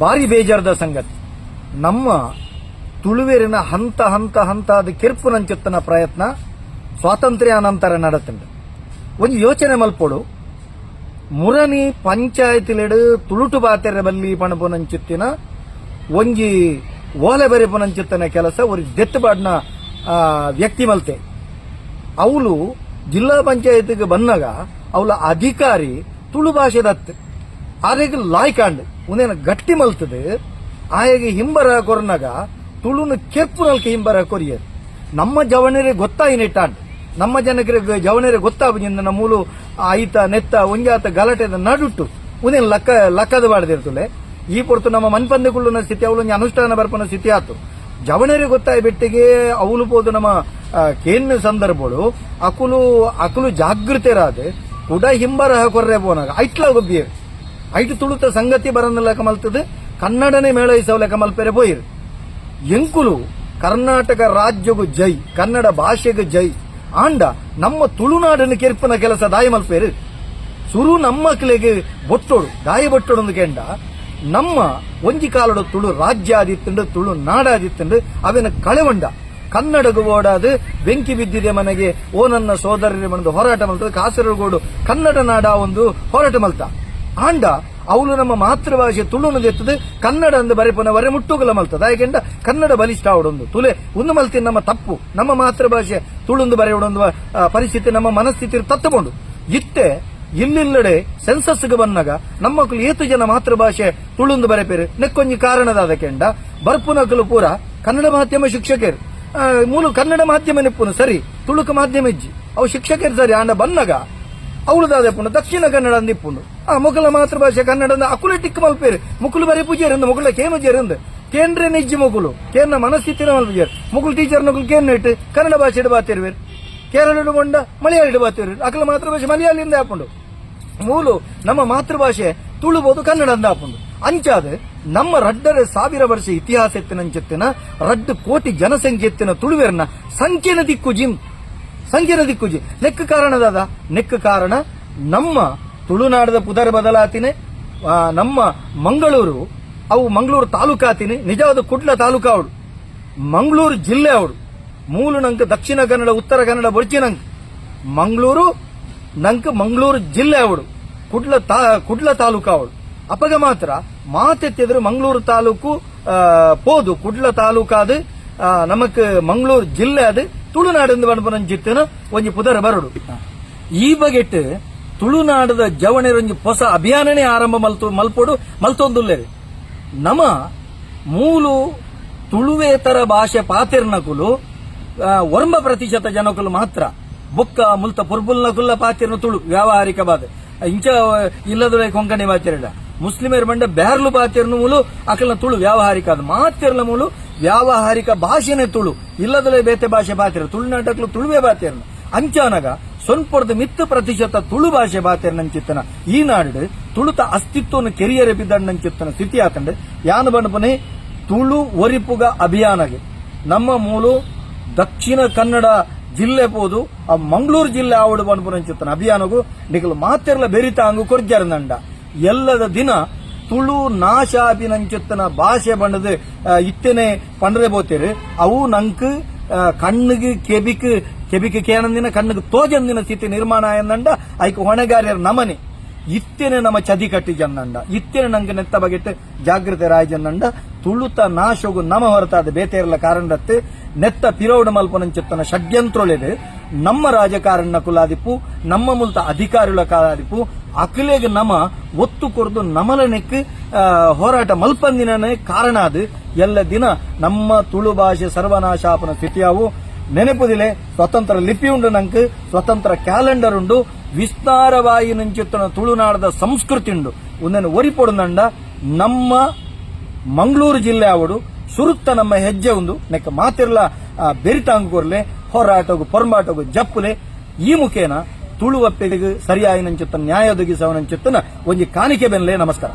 ಬಾರಿ ಬೇಜಾರದ ಸಂಗತಿ. ನಮ್ಮ ತುಳುವೇರಿನ ಹಂತ ಹಂತ ಹಂತಾದ ಕೆರ್ಪು ನಂಚುತ್ತನ ಪ್ರಯತ್ನ ಸ್ವಾತಂತ್ರ್ಯಾನಂತರ ನಡೆತಂಡು. ಒಂದು ಯೋಚನೆ ಮಲ್ಪೋಡು, ಮುರನಿ ಪಂಚಾಯತಿಲೆಡು ತುಳುಟು ಬಾತೆರ ಬಲ್ಲಿ ಪಣಪುನಂಚಿತ್ತಿನ ಒಂಜಿ ಓಲೆ ಬರೆಪುನಂಚಿತ್ತನ ಕೆಲಸ ಒಂದು ದೆತ್ತುಬಾಡ್ನ ವ್ಯಕ್ತಿ ಮಲ್ತೆ. ಅವಳು ಜಿಲ್ಲಾ ಪಂಚಾಯತ್ಗೆ ಬಂದಾಗ ಅವಳ ಅಧಿಕಾರಿ ತುಳು ಭಾಷೆ ದತ್ತು ಆರೆಗೆ ಲಾಯ್ಕಾಂಡ್ ಉಂದೇನ ಗಟ್ಟಿ ಮಲ್ತದೆ. ಆಯಗೆ ಹಿಂಬರ ಕೊರ್ನಾಗ ತುಳುನ ಕೆರ್ಪು ನಲ್ಕೆ ಹಿಂಬರ ಕೊರಿಯರು. ನಮ್ಮ ಜವನರೇ ಗೊತ್ತಾಯಿನಿಟ್ಟಾಂಡ್, ನಮ್ಮ ಜನಕ್ಕೆ ಜವನರೇ ಗೊತ್ತಾಗಿಂದ ಮೂಲು ಆಯ್ತ ನೆತ್ತ ಒಂಜಾತ ಗಲಾಟೆದ ನಡುಟ್ಟು ಉಂದೇನು ಲಕ್ಕದ ಬಾಡ್ದಿರ್ತಲೆ. ಈ ಪೊರ್ತು ನಮ್ಮ ಮನ್ಪಂದೆಗುಳ್ಳಿನ ಸ್ಥಿತಿ ಅವಳು ಅನುಷ್ಠಾನ ಬರ್ಪನ ಸ್ಥಿತಿ ಆತು. ಜವನರೇ ಗೊತ್ತಾಯಿ ಬೆಟ್ಟಿಗೆ ಅವಳು ಪೋದು ನಮ್ಮ ಕೇಂದ್ರ ಸಂದರ್ಭಗಳು ಅಕುಲು ಜಾಗೃತರಾದ ಕೂಡ ಹಿಂಬರ ಕೊರ್ರೆ ಪೋನಾಗ ಐಟ್ಲ ಒಬ್ಬಿಯರು ಐಟು ತುಳುತ ಸಂಗತಿ ಬರನ್ನ ಲೆಕ್ಕ ಮಲ್ತದೆ. ಕನ್ನಡನೇ ಮೇಳೈಸವ ಲೆಕ್ಕ ಮಲ್ಪೆರೆ ಪೋಯಿರು. ಎಂಕುಲು ಕರ್ನಾಟಕ ರಾಜ್ಯಗೂ ಜೈ, ಕನ್ನಡ ಭಾಷೆಗೂ ಜೈ ಆಂಡ ನಮ್ಮ ತುಳುನಾಡನ್ನು ಕೆರ್ಪನ ಕೆಲಸ ದಾಯ ಮಲ್ಪೇರು. ಸುರು ನಮ್ಮ ಮಕ್ಕಳಿಗೆ ಬೊಟ್ಟೋಡು ದಾಯ ಬೊಟ್ಟೋಡು ಕೆಂಡ ನಮ್ಮ ಒಂಜಿ ಕಾಲಡ ತುಳು ರಾಜ್ಯ ಆದಿತ್ತಂಡು ತುಳು ನಾಡಾದಿತ್ತಂಡು ಅವೇನ ಕಳೆವಂಡ ಕನ್ನಡಗೂ ಓಡಾದು ಬೆಂಕಿ ಬಿದ್ದಿದೆ ಮನೆಗೆ ಓ ನನ್ನ ಸೋದರರೇ ಬಂದು ಹೋರಾಟ ಮಲ್ತದೆ. ಕಾಸರಗೋಡು ಕನ್ನಡ ನಾಡ ಒಂದು ಹೋರಾಟ ಮಲ್ತ ಆಂಡ ಅವಳು ನಮ್ಮ ಮಾತೃಭಾಷೆ ತುಳುನು ಎತ್ತದೆ ಕನ್ನಡ ಅಂದು ಬರೆಪನವರೆ ಮುಟ್ಟುಗಲ ಮಲ್ತದ. ಯಾಕೆಂಡ ಕನ್ನಡ ಬಲಿಷ್ಠ ಅವಡೊಂದು ತುಲೆ ಒಂದು ಮಲ್ತಿ ನಮ್ಮ ತಪ್ಪು ನಮ್ಮ ಮಾತೃಭಾಷೆ ತುಳುಂದು ಬರೆಯೋಡೊಂದು ಪರಿಸ್ಥಿತಿ ನಮ್ಮ ಮನಸ್ಥಿತಿ ತತ್ತುಕೊಂಡು ಇತ್ತೆ. ಇಲ್ಲಿಲ್ಲಡೆ ಸೆನ್ಸಸ್ಗೆ ಬಂದಾಗ ನಮ್ಮ ಮಕ್ಕಳು ಏತು ಜನ ಮಾತೃಭಾಷೆ ತುಳುಂದು ಬರೆಪೇರು ನೆಕ್ಕೊಂಜಿ ಕಾರಣದಾದ ಕೆಂಡ ಬರ್ಪುನಕಲು ಪೂರ ಕನ್ನಡ ಮಾಧ್ಯಮ ಶಿಕ್ಷಕರು ಮೂಲ ಕನ್ನಡ ಮಾಧ್ಯಮ ನೆಪ್ಪುನು ಸರಿ, ತುಳುಕು ಮಾಧ್ಯಮ ಇಜ್ಜಿ ಅವು ಶಿಕ್ಷಕರು ಸರಿ ಆಂಡ ಬಂದಾಗ ಅವಳುದಾದ ಪುಣ್ಣ ದಕ್ಷಿಣ ಕನ್ನಡ ಅಂದಿಪ್ಪುಂಡು ಮೊಕಲ ಮಾತೃಭಾಷೆ ಕನ್ನಡ ಅಕುಲೆ ಟಿಕ್ ಮಲ್ಪೇರು ಮುಕುಲು ಬರೀ ಪೂಜೆರಿಂದ ಮುಕುಲ ಕೇಮುಜರಿಂದ ಕೇಂದ್ರ ನಿಜ್ಜಿ ಮುಕುಲು ಕೇಂದ್ರ ಮನಸ್ಥಿತಿನ ಮಲ್ಪುಜಾರು ಮುಕುಲು ಟೀಚರ್ ನಕುಲು ಕೇಂದ್ರ ಇಟ್ಟು ಕನ್ನಡ ಭಾಷೆ ಬಾತಿರುವೇರು, ಕೇರಳ ಬಂಡ ಮಲಯಾಳಿ ಬಾತಿರು ಅಕಲ ಮಾತೃಭಾಷೆ ಮಲಯಾಳಿಯಿಂದ ಹಾಕೊಂಡು ಮೂಲು ನಮ್ಮ ಮಾತೃಭಾಷೆ ತುಳುಬೋದು ಕನ್ನಡ ಅಂದ ಹಾಕೊಂಡು ಅಂಚಾದ ನಮ್ಮ ರಡ್ಡರ 1000 ವರ್ಷ ಇತಿಹಾಸ ಎತ್ತಿನ ರಡ್ಡು ಕೋಟಿ ಜನಸಂಖ್ಯೆ ಎತ್ತಿನ ತುಳುವೇರನ್ನ ಸಂಖ್ಯೆನ ದಿಕ್ಕುಜಿ ನೆಕ್ಕ ಕಾರಣದಾದ ನೆಕ್ಕ ಕಾರಣ ನಮ್ಮ ತುಳುನಾಡದ ಪುದರ್ ಬದಲಾತಿನೇ ನಮ್ಮ ಮಂಗಳೂರು ತಾಲೂಕಾತಿನಿ ನಿಜವಾದ ಕುಡ್ಲ ತಾಲೂಕಾ ಅವಳು ಮಂಗಳೂರು ಜಿಲ್ಲೆ ಅವಳು ಮೂಲು ನಂಕ ದಕ್ಷಿಣ ಕನ್ನಡ ಉತ್ತರ ಕನ್ನಡ ಬೊಡ್ಚಿನಂಕ ಮಂಗಳೂರು ಜಿಲ್ಲೆ ಅವಳು ಕುಡ್ಲ ತಾಲೂಕಾ ಅವಳು ಅಪಗ ಮಾತ್ರ ಮಾತೆತ್ತಿದ್ರು ಮಂಗಳೂರು ತಾಲೂಕು ಪೋದು ಕುಡ್ಲ ತಾಲೂಕಾದ ನಮಕ್ ಮಂಗಳೂರು ಜಿಲ್ಲೆ ಅದು ತುಳುನಾಡಿಂದ ಬಣಪನಂಚಿತ್ತಿನ ಒಂಜಿ ಪುದರ ಬರಡು. ಈ ಬಗೆಟ್ ತುಳುನಾಡದ ಜವಣೆರೊಂಜಿ ಹೊಸ ಅಭಿಯಾನನೇ ಆರಂಭ ಮಲ್ತೊಂದುಲ್ಲೇರಿ. ನಮ ಮೂಲು ತುಳುವೇತರ ಭಾಷೆ ಪಾತಿರ್ನಕುಲು 1% ಜನಕುಲು ಮಾತ್ರ ಬೊಕ್ಕ ಮುಲ್ತ ಪುರ್ಬುಲ್ನಕುಲ್ಲ ಪಾತಿರ್ನ ತುಳು ವ್ಯಾವಹಾರಿಕ ಬಾದೆ ಇಂಚ ಇಲ್ಲದ ಕೊಂಕಣಿ ಬಾತಿರಡ ಮುಸ್ಲಿಮರ ಬಂಡ ಬ್ಯಾರ್ಲು ಬಾತಿರ್ನ ಮೂಲು ಅಕಲ್ನ ತುಳು ವ್ಯಾವಹಾರಿಕ ಅದು ಮಾತಿರ್ಲ ಮೂಲು ವ್ಯಾವಹಾರಿಕ ಭಾಷೆನೇ ತುಳು ಇಲ್ಲದಲೇ ಬೇತೆ ಭಾಷೆ ಬಾತಿರ ತುಳುನಾಟಕ್ಲು ತುಳುವೇ ಬಾತಿರ್ನ ಅಂಚಾನಗ ಸೊನ್ಪೊರ್ದ 10% ತುಳು ಭಾಷೆ ಬಾತಿರ್ನಂಚಿತ್ತನ ಈ ನಾಡು ತುಳುತ ಅಸ್ತಿತ್ವವನ್ನು ಕೆರಿಯರೆ ಬಿದ್ದಣ್ಣಂಚಿತ್ತನ ಸ್ಥಿತಿ ಆತಂಡೆ ಯಾನು ಬಂಡಪನೆ ತುಳು ಒರಿಪುಗ ಅಭಿಯಾನಗೆ ನಮ್ಮ ಮೂಲು ದಕ್ಷಿಣ ಕನ್ನಡ ಜಿಲ್ಲೆ ಪೋದು ಆ ಮಂಗಳೂರು ಜಿಲ್ಲೆ ಆವಡು ಬಂಡಪುನಂಚಿತ್ತನ ಅಭಿಯಾನಗೂ ನಿಕಲು ಮಾತಿರ್ಲ ಬೆರಿತಾಂಗು ಕೊರ್ಜಾರನಂಡ ಎಲ್ಲದ ದಿನ ತುಳು ನಾಶ ಅಭಿನಂಚಿತ್ತನ ಭಾಷೆ ಬಂಡದ ಇತ್ತೇನೆ ಪಂಡ್ರೆ ಬೋತೇರು ಅವು ನಂಕ್ ಕಣ್ಣಿಗೆ ಕೆಬಿಕ್ ಕೇನಂದಿನ ಕಣ್ಣಿಗೆ ತೋಜಂದಿನ ಸ್ಥಿತಿ ನಿರ್ಮಾಣ ಎಂದಂಡ ಐಕ್ ಹೊಣೆಗಾರ್ಯರ ನಮನೆ ಇತ್ತೇನೆ ನಮ್ಮ ಚದಿ ಕಟ್ಟಿ ಜನ್ನಂಡ ಇತ್ತೇನೆ ನಂಗೆ ನೆತ್ತ ಬಗೆಟ್ ಜಾಗೃತೆ ರಾಯ ಜನ್ನಂಡ ತುಳುತ ನಾಶೋಗು ನಮ ಹೊರತಾದ ಬೇತೇರ್ಲ ಕಾರಣತ್ತೆ ನೆತ್ತ ಪಿರೋಡ ಮಲ್ಪನಂಚಿತ್ತನ ಷಡ್ಯಂತ್ರೊಳೆದು ನಮ್ಮ ರಾಜಕಾರಣ ಕುಲಾದಿಪ್ಪು ನಮ್ಮ ಮುಲ್ತ ಅಧಿಕಾರಿಗಳ ಕಾಲಾದಿಪ್ಪು ಅಖಿಲೆಗೆ ನಮ ಒತ್ತು ಕೊರದು ನಮಲನೆಕ್ ಹೋರಾಟ ಮಲ್ಪಂದಿನೇ ಕಾರಣ ಅದು ಎಲ್ಲ ದಿನ ನಮ್ಮ ತುಳು ಭಾಷೆ ಸರ್ವನಾಶಾಪನ ಸ್ಥಿತಿಯಾವು ನೆನಪುದಿಲೆ ಸ್ವತಂತ್ರ ಲಿಪಿ ಉಂಡು ನಂಕ್ ಸ್ವತಂತ್ರ ಕ್ಯಾಲೆಂಡರ್ ಉಂಡು ವಿಸ್ತಾರವಾಗಿ ನಂಚಿತ್ತನ ತುಳುನಾಡದ ಸಂಸ್ಕೃತಿ ಉಂಡು ಒಂದನ್ನು ಒರಿಪೊಡುಂಡ ನಮ್ಮ ಮಂಗಳೂರು ಜಿಲ್ಲೆ ಆವಡು ಸುರುತ್ತ ನಮ್ಮ ಹೆಜ್ಜೆ ಉಂದು ನೆಕ್ಕ ಮಾತಿರ್ಲ ಬೆರಿತಾಂಗುರ್ಲೆ ಹೋರಾಟಗು ಪೊರ್ಮಾಟಗು ಜಪ್ಪುಲೆ ಈ ಮುಖೇನ ತುಳುವಪ್ಪೆಗೆ ಸರಿಯಾಗಿ ನಂಚಿತ್ತನ ನ್ಯಾಯ ಒದಗಿಸವನಂಚಿತ್ತನ ಒಂಜಿ ಕಾಣಿಕೆ ಬೆನ್ಲೆ. ನಮಸ್ಕಾರ.